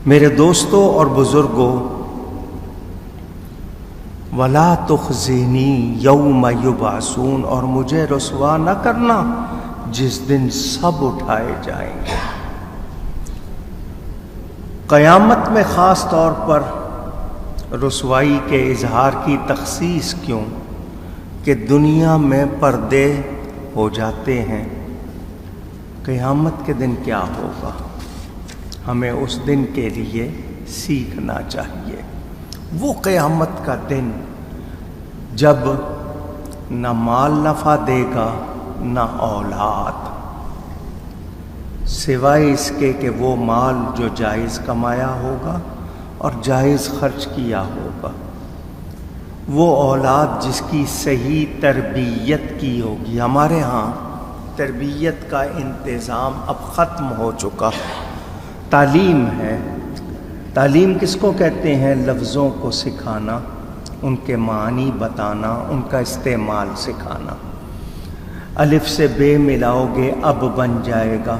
میرے دوستوں اور بزرگوں، وَلَا تُخْزِنِي يَوْمَ يُبْعَثُونَ، اور مجھے رسوا نہ کرنا جس دن سب اٹھائے جائیں گے۔ قیامت میں خاص طور پر رسوائی کے اظہار کی تخصیص کیوں؟ کہ دنیا میں پردے ہو جاتے ہیں، قیامت کے دن کیا ہوگا؟ ہمیں اس دن کے لیے سیکھنا چاہیے۔ وہ قیامت کا دن جب نہ مال نفع دے گا نہ اولاد، سوائے اس کے کہ وہ مال جو جائز کمایا ہوگا اور جائز خرچ کیا ہوگا، وہ اولاد جس کی صحیح تربیت کی ہوگی۔ ہمارے ہاں تربیت کا انتظام اب ختم ہو چکا۔ تعلیم ہے، تعلیم کس کو کہتے ہیں؟ لفظوں کو سکھانا، ان کے معنی بتانا، ان کا استعمال سکھانا۔ الف سے بے ملاؤ گے اب بن جائے گا،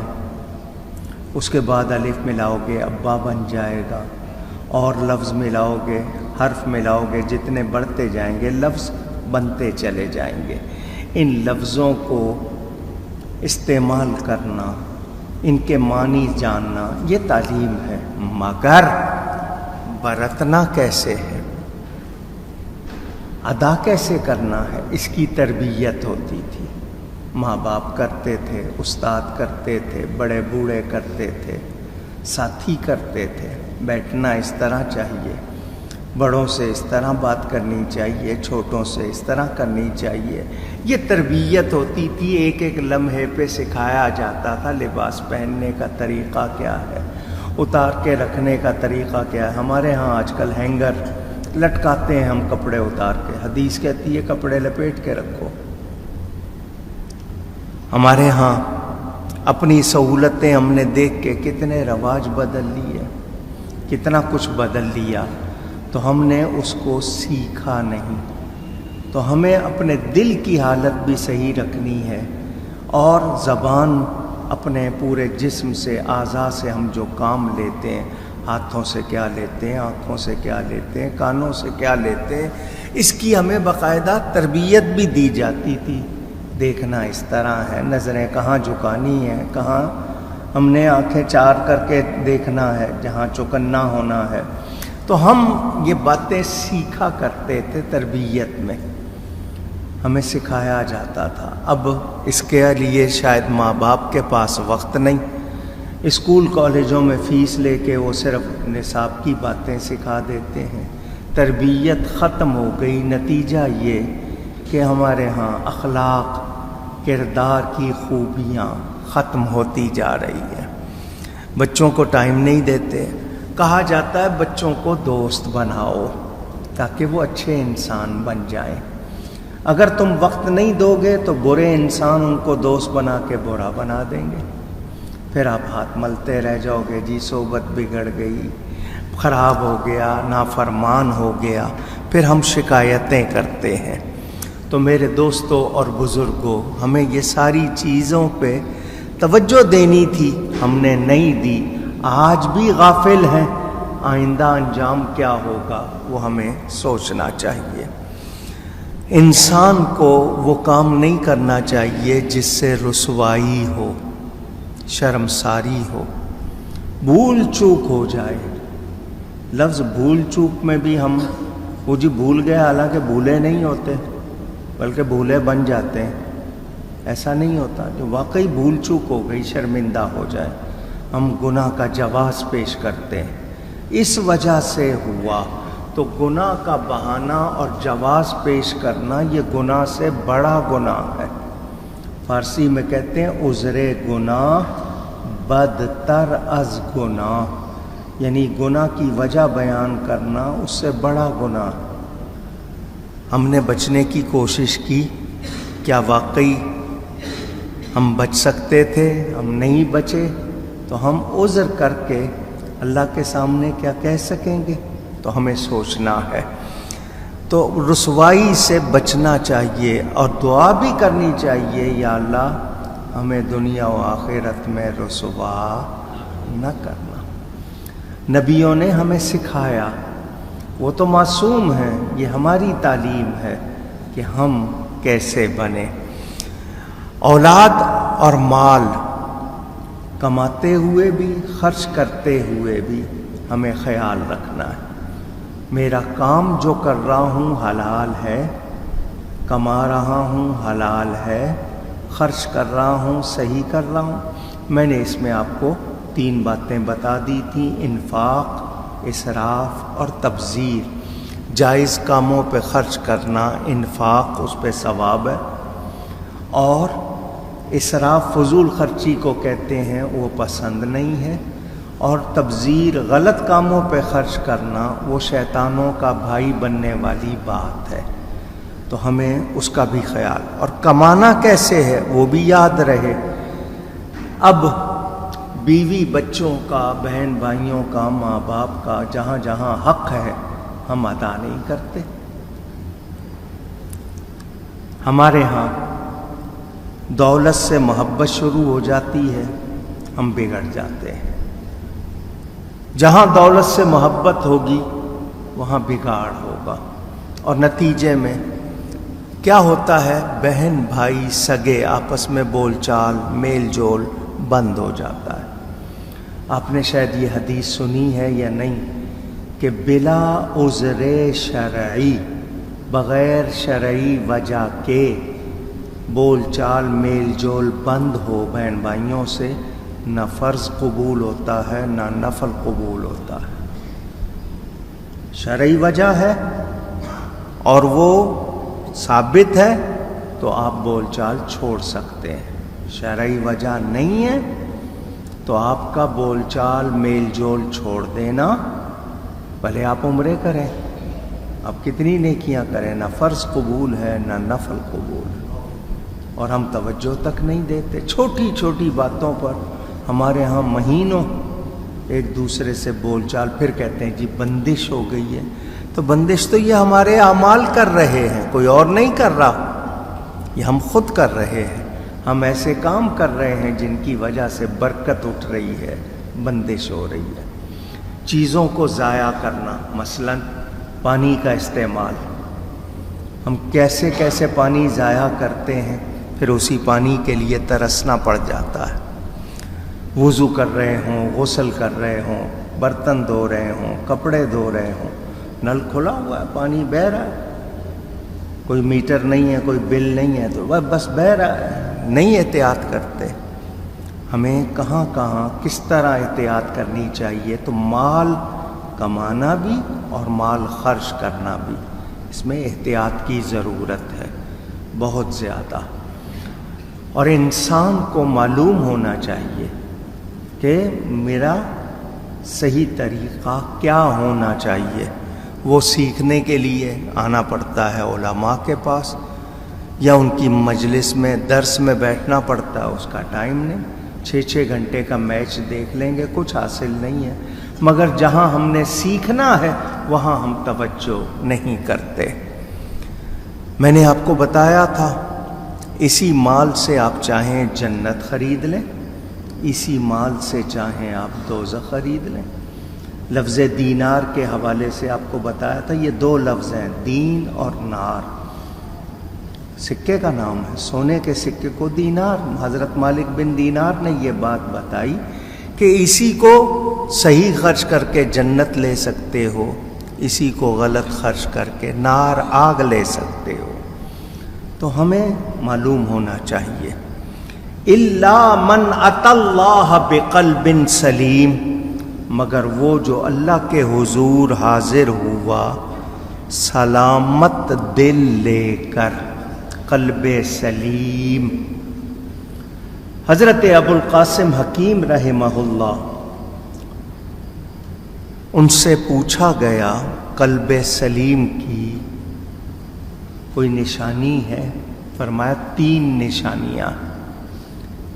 اس کے بعد الف ملاؤ گے ابا بن جائے گا، اور لفظ ملاؤ گے، حرف ملاؤ گے، جتنے بڑھتے جائیں گے لفظ بنتے چلے جائیں گے۔ ان لفظوں کو استعمال کرنا، ان کے معنی جاننا، یہ تعلیم ہے۔ مگر برتنا کیسے ہے، ادا کیسے کرنا ہے، اس کی تربیت ہوتی تھی۔ ماں باپ کرتے تھے، استاد کرتے تھے، بڑے بوڑھے کرتے تھے، ساتھی کرتے تھے۔ بیٹھنا اس طرح چاہیے، بڑوں سے اس طرح بات کرنی چاہیے، چھوٹوں سے اس طرح کرنی چاہیے۔ یہ تربیت ہوتی تھی، ایک ایک لمحے پہ سکھایا جاتا تھا۔ لباس پہننے کا طریقہ کیا ہے، اتار کے رکھنے کا طریقہ کیا ہے۔ ہمارے ہاں آج کل ہینگر لٹکاتے ہیں ہم کپڑے اتار کے، حدیث کہتی ہے کپڑے لپیٹ کے رکھو۔ ہمارے ہاں اپنی سہولتیں ہم نے دیکھ کے کتنے رواج بدل لیے، کتنا کچھ بدل لیا، تو ہم نے اس کو سیکھا نہیں۔ تو ہمیں اپنے دل کی حالت بھی صحیح رکھنی ہے، اور زبان اپنے پورے جسم سے، اعضاء سے ہم جو کام لیتے ہیں، ہاتھوں سے کیا لیتے ہیں، آنکھوں سے کیا لیتے ہیں، کانوں سے کیا لیتے ہیں، اس کی ہمیں باقاعدہ تربیت بھی دی جاتی تھی۔ دیکھنا اس طرح ہے، نظریں کہاں جھکانی ہے، کہاں ہم نے آنکھیں چار کر کے دیکھنا ہے، جہاں چوکنا ہونا ہے۔ تو ہم یہ باتیں سیکھا کرتے تھے، تربیت میں ہمیں سکھایا جاتا تھا۔ اب اس کے لیے شاید ماں باپ کے پاس وقت نہیں، اسکول کالجوں میں فیس لے کے وہ صرف نصاب کی باتیں سکھا دیتے ہیں۔ تربیت ختم ہو گئی۔ نتیجہ یہ کہ ہمارے ہاں اخلاق، کردار کی خوبیاں ختم ہوتی جا رہی ہیں۔ بچوں کو ٹائم نہیں دیتے۔ کہا جاتا ہے بچوں کو دوست بناؤ تاکہ وہ اچھے انسان بن جائیں۔ اگر تم وقت نہیں دو گے تو برے انسان ان کو دوست بنا کے برا بنا دیں گے، پھر آپ ہاتھ ملتے رہ جاؤ گے، جی صحبت بگڑ گئی، خراب ہو گیا، نافرمان ہو گیا، پھر ہم شکایتیں کرتے ہیں۔ تو میرے دوستوں اور بزرگوں، ہمیں یہ ساری چیزوں پہ توجہ دینی تھی، ہم نے نہیں دی۔ آج بھی غافل ہیں، آئندہ انجام کیا ہوگا وہ ہمیں سوچنا چاہیے۔ انسان کو وہ کام نہیں کرنا چاہیے جس سے رسوائی ہو، شرمساری ہو، بھول چوک ہو جائے۔ لفظ بھول چوک میں بھی ہم وہ جی بھول گئے، حالانکہ بھولے نہیں ہوتے بلکہ بھولے بن جاتے ہیں۔ ایسا نہیں ہوتا، جو واقعی بھول چوک ہو گئی، شرمندہ ہو جائے، ہم گناہ کا جواز پیش کرتے ہیں، اس وجہ سے ہوا۔ تو گناہ کا بہانہ اور جواز پیش کرنا یہ گناہ سے بڑا گناہ ہے۔ فارسی میں کہتے ہیں عذر گناہ بدتر از گناہ، یعنی گناہ کی وجہ بیان کرنا اس سے بڑا گناہ۔ ہم نے بچنے کی کوشش کی، کیا واقعی ہم بچ سکتے تھے؟ ہم نہیں بچے تو ہم عذر کر کے اللہ کے سامنے کیا کہہ سکیں گے؟ تو ہمیں سوچنا ہے۔ تو رسوائی سے بچنا چاہیے اور دعا بھی کرنی چاہیے، یا اللہ ہمیں دنیا و آخرت میں رسوا نہ کرنا۔ نبیوں نے ہمیں سکھایا، وہ تو معصوم ہیں، یہ ہماری تعلیم ہے کہ ہم کیسے بنے۔ اولاد اور مال کماتے ہوئے بھی خرچ کرتے ہوئے بھی ہمیں خیال رکھنا ہے، میرا کام جو کر رہا ہوں حلال ہے، کما رہا ہوں حلال ہے، خرچ کر رہا ہوں صحیح کر رہا ہوں۔ میں نے اس میں آپ کو 3 باتیں بتا دی تھیں، انفاق، اسراف اور تبذیر۔ جائز کاموں پہ خرچ کرنا، انفاق، اس پہ ثواب ہے، اور اسراف فضول خرچی کو کہتے ہیں، وہ پسند نہیں ہے، اور تبذیر غلط کاموں پہ خرچ کرنا وہ شیطانوں کا بھائی بننے والی بات ہے، تو ہمیں اس کا بھی خیال، اور کمانا کیسے ہے وہ بھی یاد رہے۔ اب بیوی بچوں کا، بہن بھائیوں کا، ماں باپ کا جہاں جہاں حق ہے ہم ادا نہیں کرتے۔ ہمارے ہاں دولت سے محبت شروع ہو جاتی ہے، ہم بگڑ جاتے ہیں۔ جہاں دولت سے محبت ہوگی وہاں بگاڑ ہوگا، اور نتیجے میں کیا ہوتا ہے؟ بہن بھائی سگے آپس میں بول چال، میل جول بند ہو جاتا ہے۔ آپ نے شاید یہ حدیث سنی ہے یا نہیں کہ بلا عذر شرعی، بغیر شرعی وجہ کے بول چال میل جول بند ہو بہن بھائیوں سے، نہ فرض قبول ہوتا ہے نہ نفل قبول ہوتا ہے۔ شرعی وجہ ہے اور وہ ثابت ہے تو آپ بول چال چھوڑ سکتے ہیں، شرعی وجہ نہیں ہے تو آپ کا بول چال میل جول چھوڑ دینا، بھلے آپ عمرے کریں، آپ کتنی نیکیاں کریں، نہ فرض قبول ہے نہ نفل قبول ہے، اور ہم توجہ تک نہیں دیتے۔ چھوٹی چھوٹی باتوں پر ہمارے ہاں مہینوں ایک دوسرے سے بول چال، پھر کہتے ہیں جی بندش ہو گئی ہے، تو بندش تو یہ ہمارے اعمال کر رہے ہیں، کوئی اور نہیں کر رہا، یہ ہم خود کر رہے ہیں، ہم ایسے کام کر رہے ہیں جن کی وجہ سے برکت اٹھ رہی ہے، بندش ہو رہی ہے۔ چیزوں کو ضائع کرنا، مثلا پانی کا استعمال، ہم کیسے کیسے پانی ضائع کرتے ہیں، پھر اسی پانی کے لیے ترسنا پڑ جاتا ہے۔ وضو کر رہے ہوں، غسل کر رہے ہوں، برتن دھو رہے ہوں، کپڑے دھو رہے ہوں، نل کھلا ہوا ہے، پانی بہہ رہا ہے، کوئی میٹر نہیں ہے، کوئی بل نہیں ہے، تو بس بہہ رہا ہے، نہیں احتیاط کرتے۔ ہمیں کہاں کہاں کس طرح احتیاط کرنی چاہیے، تو مال کمانا بھی اور مال خرچ کرنا بھی، اس میں احتیاط کی ضرورت ہے بہت زیادہ، اور انسان کو معلوم ہونا چاہیے کہ میرا صحیح طریقہ کیا ہونا چاہیے۔ وہ سیکھنے کے لیے آنا پڑتا ہے علماء کے پاس، یا ان کی مجلس میں درس میں بیٹھنا پڑتا ہے، اس کا ٹائم نہیں، 6 گھنٹے کا میچ دیکھ لیں گے، کچھ حاصل نہیں ہے۔ مگر جہاں ہم نے سیکھنا ہے وہاں ہم توجہ نہیں کرتے۔ میں نے آپ کو بتایا تھا، اسی مال سے آپ چاہیں جنت خرید لیں، اسی مال سے چاہیں آپ دوزخ خرید لیں۔ لفظ دینار کے حوالے سے آپ کو بتایا تھا، یہ 2 لفظ ہیں، دین اور نار، سکے کا نام ہے، سونے کے سکے کو دینار۔ حضرت مالک بن دینار نے یہ بات بتائی کہ اسی کو صحیح خرچ کر کے جنت لے سکتے ہو، اسی کو غلط خرچ کر کے نار آگ لے سکتے ہو۔ تو ہمیں معلوم ہونا چاہیے، الا من اتی اللہ بقلب سلیم، مگر وہ جو اللہ کے حضور حاضر ہوا سلامت دل لے کر، قلب سلیم۔ حضرت ابو القاسم حکیم رحمہ اللہ، ان سے پوچھا گیا قلب سلیم کی کوئی نشانی ہے؟ فرمایا 3 نشانیاں،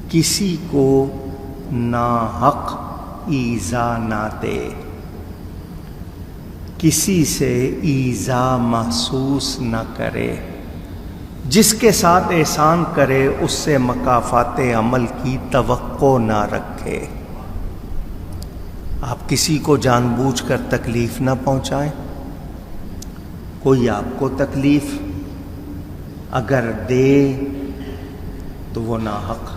کسی کو ناحق ایذا نہ دے، کسی سے ایذا محسوس نہ کرے، جس کے ساتھ احسان کرے اس سے مکافات عمل کی توقع نہ رکھے۔ آپ کسی کو جان بوجھ کر تکلیف نہ پہنچائیں. کوئی آپ کو تکلیف اگر دے تو وہ ناحق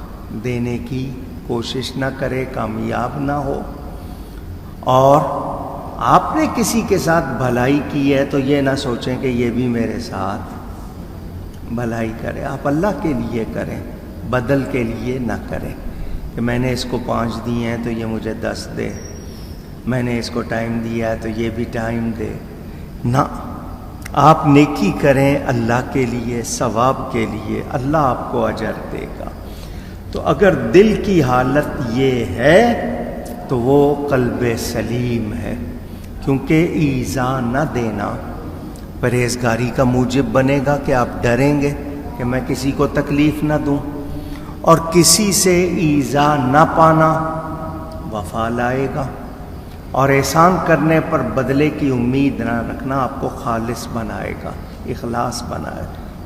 دینے کی کوشش نہ کرے، کامیاب نہ ہو. اور آپ نے کسی کے ساتھ بھلائی کی ہے تو یہ نہ سوچیں کہ یہ بھی میرے ساتھ بھلائی کرے. آپ اللہ کے لیے کریں، بدل کے لیے نہ کریں کہ میں نے اس کو 5 دیے ہیں تو یہ مجھے 10 دے، میں نے اس کو ٹائم دیا ہے تو یہ بھی ٹائم دے. نہ، آپ نیکی کریں اللہ کے لیے، ثواب کے لیے، اللہ آپ کو اجر دے گا. تو اگر دل کی حالت یہ ہے تو وہ قلب سلیم ہے، کیونکہ ایذا نہ دینا پرہیزگاری کا موجب بنے گا کہ آپ ڈریں گے کہ میں کسی کو تکلیف نہ دوں، اور کسی سے ایذا نہ پانا وفا لائے گا. اور احسان کرنے پر بدلے کی امید نہ رکھنا آپ کو خالص بنائے گا،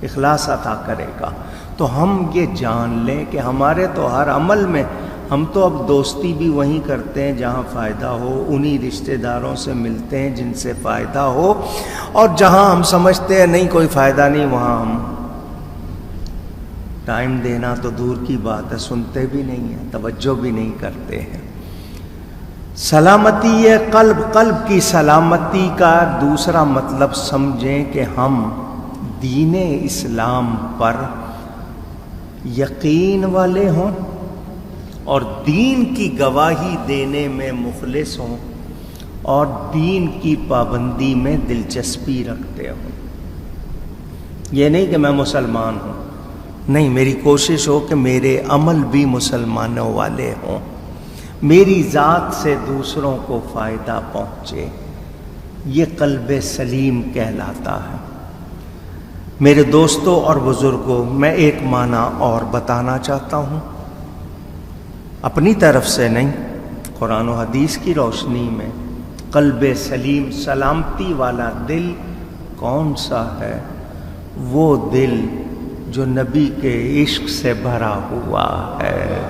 اخلاص عطا کرے گا. تو ہم یہ جان لیں کہ ہمارے تو ہر عمل میں ہم تو اب دوستی بھی وہیں کرتے ہیں جہاں فائدہ ہو، انہی رشتہ داروں سے ملتے ہیں جن سے فائدہ ہو، اور جہاں ہم سمجھتے ہیں نہیں کوئی فائدہ نہیں وہاں ہم ٹائم دینا تو دور کی بات ہے، سنتے بھی نہیں ہیں، توجہ بھی نہیں کرتے ہیں. سلامتی ہے قلب کی سلامتی کا دوسرا مطلب سمجھیں کہ ہم دین اسلام پر یقین والے ہوں اور دین کی گواہی دینے میں مخلص ہوں اور دین کی پابندی میں دلچسپی رکھتے ہوں. یہ نہیں کہ میں مسلمان ہوں، نہیں، میری کوشش ہو کہ میرے عمل بھی مسلمانوں والے ہوں، میری ذات سے دوسروں کو فائدہ پہنچے. یہ قلب سلیم کہلاتا ہے. میرے دوستوں اور بزرگوں، میں ایک معنی اور بتانا چاہتا ہوں، اپنی طرف سے نہیں، قرآن و حدیث کی روشنی میں. قلب سلیم، سلامتی والا دل کون سا ہے؟ وہ دل جو نبی کے عشق سے بھرا ہوا ہے،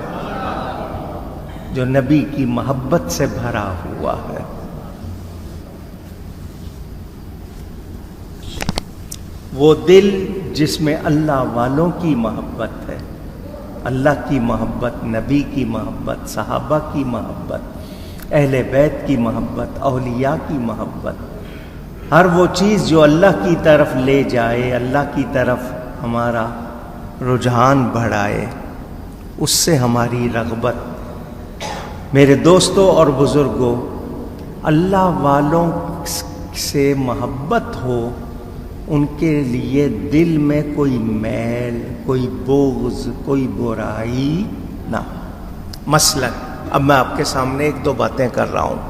جو نبی کی محبت سے بھرا ہوا ہے. وہ دل جس میں اللہ والوں کی محبت ہے، اللہ کی محبت، نبی کی محبت، صحابہ کی محبت، اہل بیت کی محبت، اولیاء کی محبت، ہر وہ چیز جو اللہ کی طرف لے جائے، اللہ کی طرف ہمارا رجحان بڑھائے، اس سے ہماری رغبت. میرے دوستوں اور بزرگوں، اللہ والوں سے محبت ہو، ان کے لیے دل میں کوئی میل، کوئی بغض، کوئی برائی نہ ہو. مثلا اب میں آپ کے سامنے 1-2 باتیں کر رہا ہوں.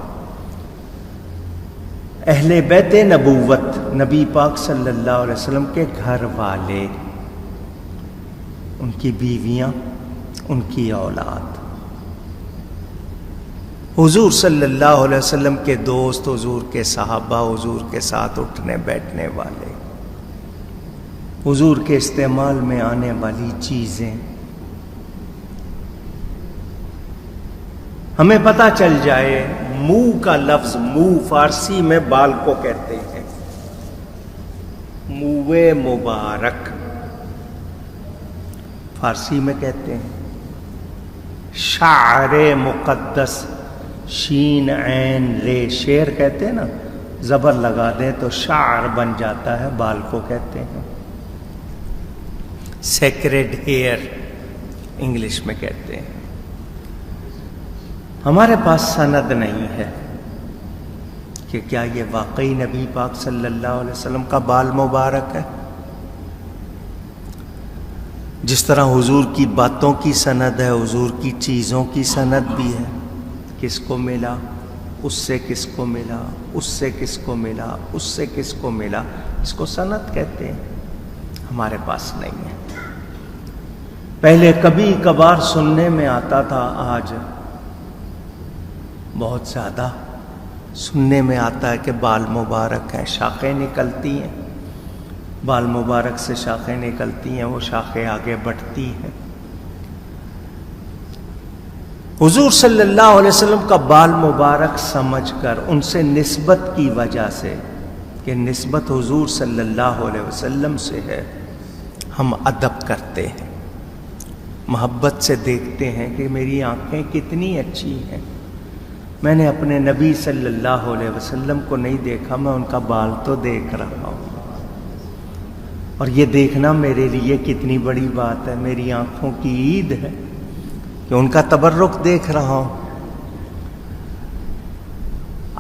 اہل بیت نبوت، نبی پاک صلی اللہ علیہ وسلم کے گھر والے، ان کی بیویاں، ان کی اولاد، حضور صلی اللہ علیہ وسلم کے دوست، حضور کے صحابہ، حضور کے ساتھ اٹھنے بیٹھنے والے، حضور کے استعمال میں آنے والی چیزیں. ہمیں پتہ چل جائے، منہ کا لفظ، منہ فارسی میں بال کو کہتے ہیں، منہ مبارک فارسی میں کہتے ہیں. شعر مقدس، شین عین رے، شیر کہتے ہیں نا، زبر لگا دیں تو شعر بن جاتا ہے، بال کو کہتے ہیں. سیکریڈ ہیئر انگلش میں کہتے ہیں. ہمارے پاس سند نہیں ہے کہ کیا یہ واقعی نبی پاک صلی اللہ علیہ وسلم کا بال مبارک ہے. جس طرح حضور کی باتوں کی سند ہے، حضور کی چیزوں کی سند بھی ہے. کس کو ملا، اس سے کس کو ملا، اس سے کس کو ملا، اس سے کس کو ملا، اس کو سند کہتے ہیں. ہمارے پاس نہیں ہے. پہلے کبھی کبھار سننے میں آتا تھا، آج بہت زیادہ سننے میں آتا ہے کہ بال مبارک ہیں، شاخیں نکلتی ہیں، بال مبارک سے شاخیں نکلتی ہیں، وہ شاخیں آگے بڑھتی ہیں. حضور صلی اللہ علیہ وسلم کا بال مبارک سمجھ کر ان سے نسبت کی وجہ سے کہ نسبت حضور صلی اللہ علیہ وسلم سے ہے، ہم ادب کرتے ہیں، محبت سے دیکھتے ہیں کہ میری آنکھیں کتنی اچھی ہیں، میں نے اپنے نبی صلی اللہ علیہ وسلم کو نہیں دیکھا، میں ان کا بال تو دیکھ رہا ہوں، اور یہ دیکھنا میرے لیے کتنی بڑی بات ہے، میری آنکھوں کی عید ہے کہ ان کا تبرک دیکھ رہا ہوں۔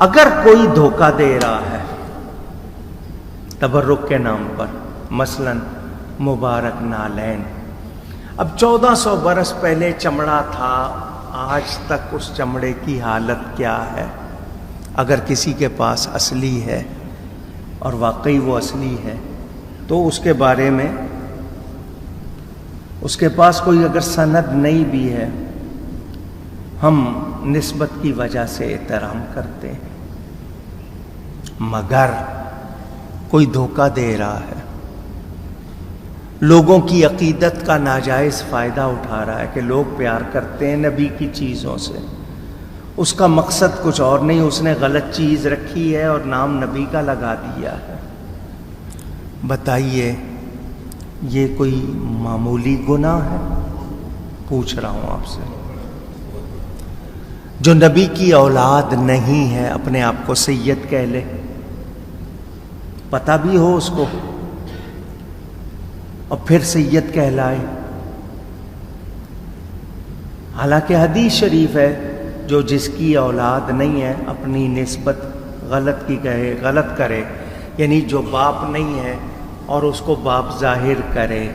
اگر کوئی دھوکہ دے رہا ہے تبرک کے نام پر، مثلا مبارک نالین، اب 1400 برس پہلے چمڑا تھا، آج تک اس چمڑے کی حالت کیا ہے؟ اگر کسی کے پاس اصلی ہے اور واقعی وہ اصلی ہے تو اس کے بارے میں اس کے پاس کوئی اگر سند نہیں بھی ہے، ہم نسبت کی وجہ سے احترام کرتے ہیں۔ مگر کوئی دھوکہ دے رہا ہے، لوگوں کی عقیدت کا ناجائز فائدہ اٹھا رہا ہے کہ لوگ پیار کرتے ہیں نبی کی چیزوں سے، اس کا مقصد کچھ اور نہیں، اس نے غلط چیز رکھی ہے اور نام نبی کا لگا دیا ہے، بتائیے یہ کوئی معمولی گناہ ہے؟ پوچھ رہا ہوں آپ سے۔ جو نبی کی اولاد نہیں ہے اپنے آپ کو سید کہہ لے، پتہ بھی ہو اس کو، اور پھر سید کہلائے، حالانکہ حدیث شریف ہے جو جس کی اولاد نہیں ہے اپنی نسبت غلط کی کہے، غلط کرے، یعنی جو باپ نہیں ہے اور اس کو باپ ظاہر کرے،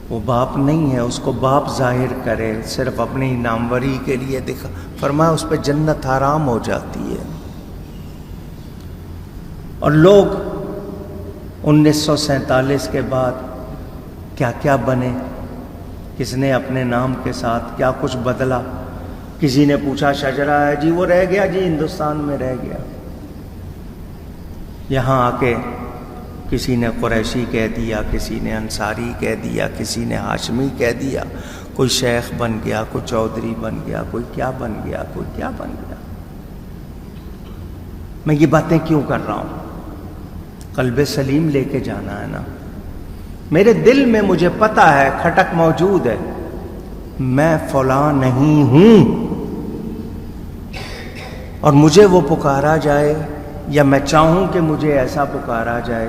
وہ باپ نہیں ہے اس کو باپ ظاہر کرے صرف اپنی ناموری کے لیے دکھا، فرمایا اس پہ جنت حرام ہو جاتی ہے۔ اور لوگ 1947 کے بعد کیا کیا بنے، کس نے اپنے نام کے ساتھ کیا کچھ بدلا، کسی نے پوچھا شجرہ ہے جی، وہ رہ گیا جی، ہندوستان میں رہ گیا، یہاں آ کے کسی نے قریشی کہہ دیا، کسی نے انصاری کہہ دیا، کسی نے ہاشمی کہہ دیا، کوئی شیخ بن گیا، کوئی چودھری بن گیا، کوئی کیا بن گیا، کوئی کیا بن گیا۔ میں یہ باتیں کیوں کر رہا ہوں؟ قلب سلیم لے کے جانا ہے نا۔ میرے دل میں مجھے پتہ ہے، کھٹک موجود ہے، میں فلاں نہیں ہوں، اور مجھے وہ پکارا جائے یا میں چاہوں کہ مجھے ایسا پکارا جائے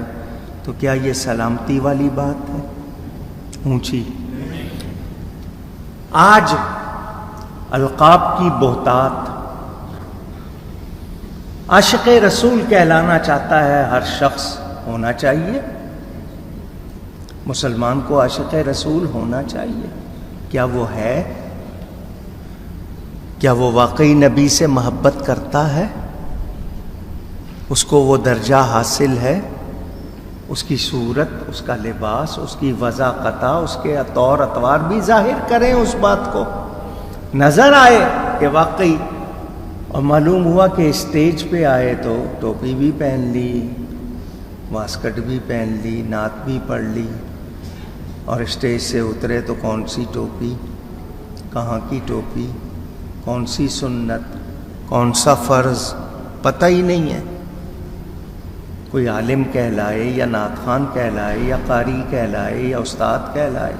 تو کیا یہ سلامتی والی بات ہے؟ اونچی۔ آج القاب کی بہتات، عاشق رسول کہلانا چاہتا ہے ہر شخص، ہونا چاہیے، مسلمان کو عاشق رسول ہونا چاہیے۔ کیا وہ ہے؟ کیا وہ واقعی نبی سے محبت کرتا ہے؟ اس کو وہ درجہ حاصل ہے؟ اس کی صورت، اس کا لباس، اس کی وضاحت، اس کے طور اطوار بھی ظاہر کریں اس بات کو، نظر آئے کہ واقعی، اور معلوم ہوا کہ اسٹیج پہ آئے تو ٹوپی بھی پہن لی، واسکٹ بھی پہن لی، نعت بھی پڑھ لی، اور اسٹیج سے اترے تو کون سی ٹوپی، کہاں کی ٹوپی، کون سی سنت، کون سا فرض، پتہ ہی نہیں ہے۔ کوئی عالم کہلائے یا نعت خوان کہلائے یا قاری کہلائے یا استاد کہلائے،